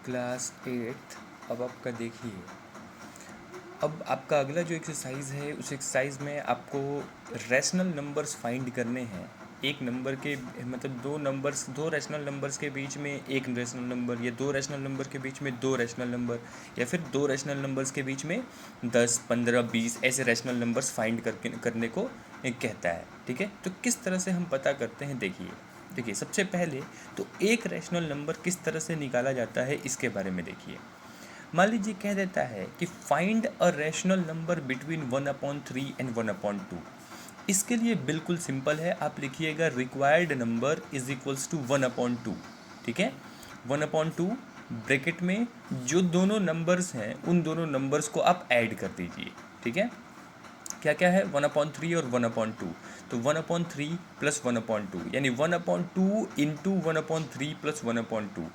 Class 8। अब आपका देखिए, अब आपका अगला जो एक्सरसाइज है उस एक्सरसाइज में आपको रैशनल नंबर्स फाइंड करने हैं। एक नंबर के मतलब दो रैशनल नंबर्स के बीच में एक रैशनल नंबर, या दो रैशनल नंबर के बीच में दो रैशनल नंबर, या फिर दो रैशनल नंबर्स के बीच में 10, 15, 20 ऐसे रैशनल नंबर्स फाइंड करने को कहता है। ठीक है, तो किस तरह से हम पता करते हैं, देखिए सबसे पहले तो एक रैशनल नंबर किस तरह से निकाला जाता है इसके बारे में देखिए। मान लीजिए कह देता है कि find a rational number between 1/3 and 1/2। इसके लिए बिल्कुल सिंपल है, आप लिखिएगा required number is equals to 1/2। ठीक है, 1/2 ब्रैकेट में जो दोनों नंबर्स हैं उन दोनों नंबर्स को आप ऐड कर दीजिए। ठीक है, क्या क्या है 1/3 और 1/2, तो 1/3 प्लस 1/2 यानी 1/2 इंटू 1/3 प्लस 1/2।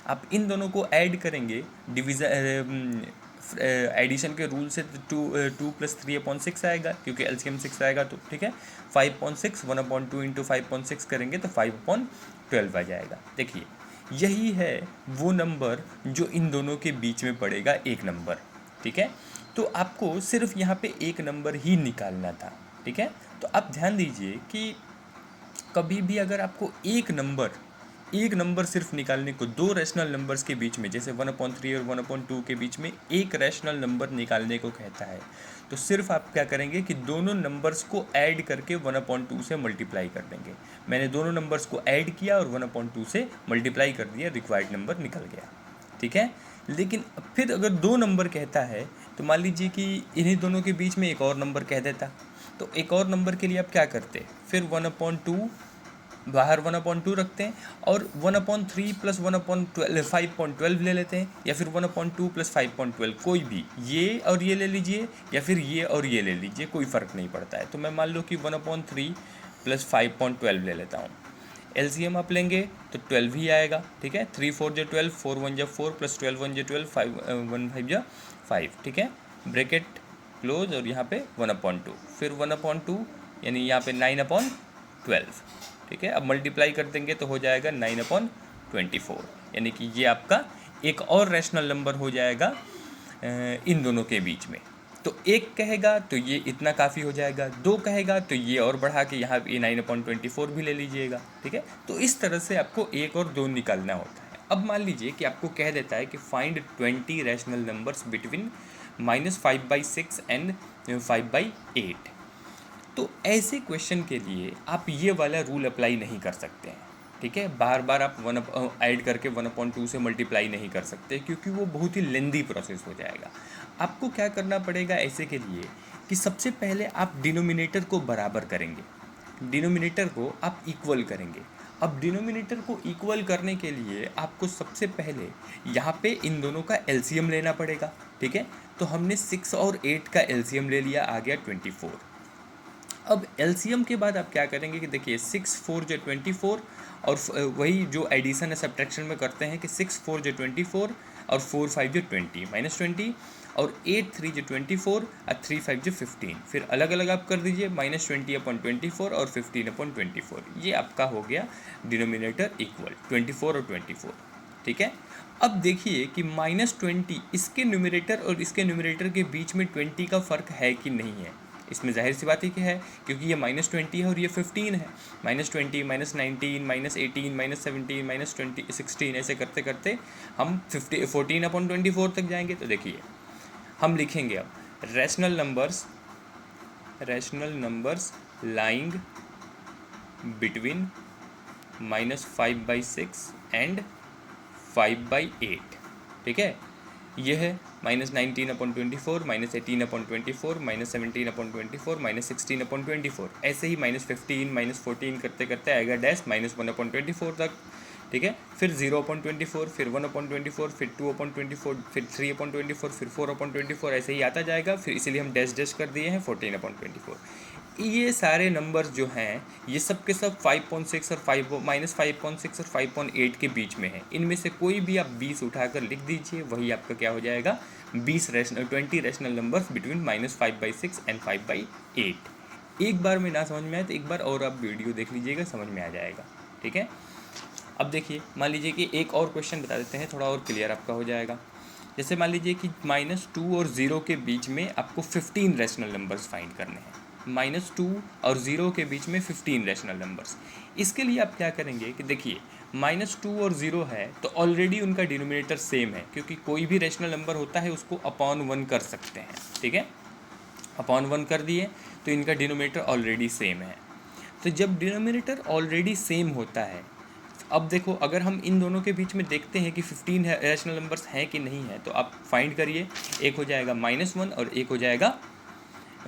आप इन दोनों को ऐड करेंगे डिविज़न एडिशन के रूल से, टू प्लस 3/6 आएगा क्योंकि एलसीएम 6 आएगा। तो ठीक है, 5/6 1/2 इंटू 5/6 करेंगे तो 5/12 आ जाएगा। देखिए यही है वो नंबर जो इन दोनों के बीच में पड़ेगा, एक नंबर। ठीक है, तो आपको सिर्फ यहाँ पे एक नंबर ही निकालना था। ठीक है, तो आप ध्यान दीजिए कि कभी भी अगर आपको एक नंबर सिर्फ निकालने को, दो रैशनल नंबर्स के बीच में, जैसे 1/3 और 1/2 के बीच में एक रैशनल नंबर निकालने को कहता है, तो सिर्फ आप क्या करेंगे कि दोनों नंबर्स को ऐड करके 1/2 से मल्टीप्लाई कर देंगे। मैंने दोनों नंबर्स को ऐड किया और 1/2 से मल्टीप्लाई कर दिया, रिक्वायर्ड नंबर निकल गया। ठीक है, लेकिन फिर अगर दो नंबर कहता है तो मान लीजिए कि इन्हीं दोनों के बीच में एक और नंबर कह देता, तो एक और नंबर के लिए आप क्या करते, फिर 1/2 बाहर 1/2 रखते हैं और 1/3 प्लस 1/12 5/12 ले लेते हैं, या फिर 1/2 प्लस 5/12, कोई भी, ये और ये ले लीजिए या फिर ये और ये ले लीजिए, कोई फ़र्क नहीं पड़ता है। तो मैं मान लो कि 1/3 प्लस 5/12 ले लेता हूँ। एलसीएम आप लेंगे तो 12 ही आएगा। ठीक है, 3 4 जो 12, 4 1 जो 4 प्लस 12 1 जो 12, 5 1 5 जो 5। ठीक है, ब्रैकेट क्लोज और यहाँ पे 1/2, फिर 1/2 यानी यहाँ पे 9/12। ठीक है, अब मल्टीप्लाई कर देंगे तो हो जाएगा 9/24, यानी कि ये आपका एक और रैशनल नंबर हो जाएगा इन दोनों के बीच में। तो एक कहेगा तो ये इतना काफ़ी हो जाएगा, दो कहेगा तो ये और बढ़ा के यहाँ पे 9/24 भी ले लीजिएगा। ठीक है, तो इस तरह से आपको एक और दो निकालना होता है। अब मान लीजिए कि आपको कह देता है कि find 20 rational numbers between -5/6 and 5/8। तो ऐसे क्वेश्चन के लिए आप ये वाला रूल अप्लाई नहीं कर सकते हैं। ठीक है, बार बार आप ऐड करके 1/2 से मल्टीप्लाई नहीं कर सकते, क्योंकि वो बहुत ही लेंदी प्रोसेस हो जाएगा। आपको क्या करना पड़ेगा ऐसे के लिए कि सबसे पहले आप डिनोमिनेटर को बराबर करेंगे, डिनोमिनेटर को आप इक्वल करेंगे। अब डिनोमिनेटर को इक्वल करने के लिए आपको सबसे पहले यहाँ पे इन दोनों का एलसीएम लेना पड़ेगा। ठीक है, तो हमने 6 और 8 का एलसीएम ले लिया, आ गया 24। अब एलसीएम के बाद आप क्या करेंगे कि देखिए 6 4 जो 24, और वही जो एडिशन है सब्ट्रैक्शन में करते हैं कि 6 4 जो 24 और 4 5 जो 20 -20, और 8 3 जो 24 और 3 5 जो 15, फिर अलग अलग आप कर दीजिए -20/24 और 15/24। ये आपका हो गया डिनोमिनेटर इक्वल 24 और 24। ठीक है, अब देखिए कि -20 इसके न्यूमरेटर और इसके न्यूमरेटर के बीच में 20 का फ़र्क है कि नहीं है। इसमें जाहिर सी बात ही कि है, क्योंकि ये -20 है और ये 15 है। -20 -19 -18 -17 -20 16 ऐसे करते करते हम 14/24 तक जाएंगे। तो देखिए हम लिखेंगे अब rational numbers lying between -5/6 and 5/8। ठीक है, ये है -19/24 -18/24 -17/24 -16/24, ऐसे ही -15 -14 करते करते आएगा डैश -1/24 तक। ठीक है, फिर 0/24, फिर 1/24, फिर 2/24, फिर 3/24, फिर 4/24, ऐसे ही आता जाएगा। फिर इसीलिए हम डैश डैश कर दिए हैं 14/24। ये सारे नंबर्स जो हैं ये सब के सब 5/6 और -5/6 और 5/8 के बीच में है। इनमें से कोई भी आप 20 उठाकर लिख दीजिए, वही आपका क्या हो जाएगा 20 रैशनल नंबर्स बिटवीन -5/6 एंड 5/8। एक बार में ना समझ में आए तो एक बार और आप वीडियो देख लीजिएगा, समझ में आ जाएगा। ठीक है, अब देखिए, मान लीजिए कि एक और क्वेश्चन बता देते हैं, थोड़ा और क्लियर आपका हो जाएगा। जैसे मान लीजिए कि -2 और 0 के बीच में आपको 15 रैशनल नंबर्स फाइंड करने हैं। -2 और 0 के बीच में 15 रैशनल नंबर्स। इसके लिए आप क्या करेंगे कि देखिए, -2 और 0 है तो ऑलरेडी उनका डिनोमिनेटर सेम है, क्योंकि कोई भी रैशनल नंबर होता है उसको अपॉन 1 कर सकते हैं, ठीक है। अपॉन 1 कर दिए तो इनका डिनोमिनेटर ऑलरेडी सेम है। तो जब डिनोमिनेटर ऑलरेडी सेम होता है, अब देखो अगर हम इन दोनों के बीच में देखते हैं कि 15 रैशनल नंबर्स हैं कि नहीं है, तो आप फाइंड करिए। एक हो जाएगा -1 और एक हो जाएगा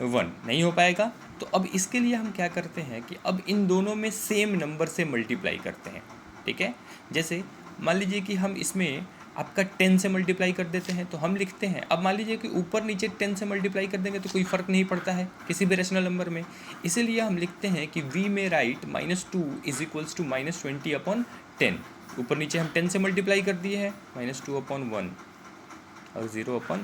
1, नहीं हो पाएगा। तो अब इसके लिए हम क्या करते हैं कि अब इन दोनों में सेम नंबर से मल्टीप्लाई करते हैं, ठीक है। जैसे मान लीजिए कि हम इसमें आपका 10 से मल्टीप्लाई कर देते हैं, तो हम लिखते हैं, अब मान लीजिए कि ऊपर नीचे 10 से मल्टीप्लाई कर देंगे तो कोई फ़र्क नहीं पड़ता है किसी भी रैशनल नंबर में। इसीलिए हम लिखते हैं कि वी में राइट -2 इज इक्वल्स टू -20/10। ऊपर नीचे हम 10 से मल्टीप्लाई कर दिए हैं, -2/1 और 0/1।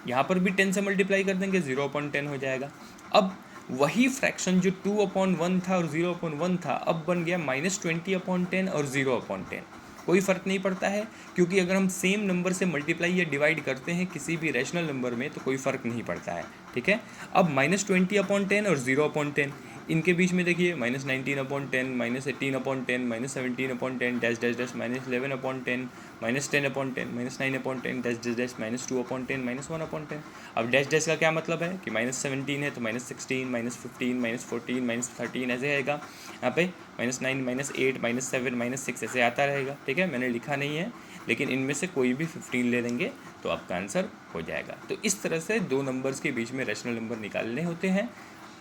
यहाँ पर भी 10 से मल्टीप्लाई कर देंगे, 0/10 हो जाएगा। अब वही फ्रैक्शन जो 2/1 था और 0/1 था, अब बन गया -20/10 और 0/10। कोई फ़र्क नहीं पड़ता है, क्योंकि अगर हम सेम नंबर से मल्टीप्लाई या डिवाइड करते हैं किसी भी रैशनल नंबर में तो कोई फ़र्क नहीं पड़ता है, ठीक है। अब -20/10 और 0/10, इनके बीच में देखिए -19/10, -18/10, -17/10, dash dash dash, -11/10, -10/10, -9/10, dash dash dash, -2/10, -1/10। अब डैश डैश का क्या मतलब है कि -17 है तो -16, -15, -14, -13 ऐसे आएगा। यहाँ पे -9, -8, -7, -6 ऐसे आता रहेगा, ठीक है। मैंने लिखा नहीं है, लेकिन इनमें से कोई भी 15 ले लेंगे तो आपका आंसर हो जाएगा। तो इस तरह से दो नंबर्स के बीच में रैशनल नंबर निकालने होते हैं।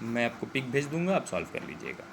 मैं आपको पिक भेज दूंगा, आप सॉल्व कर लीजिएगा।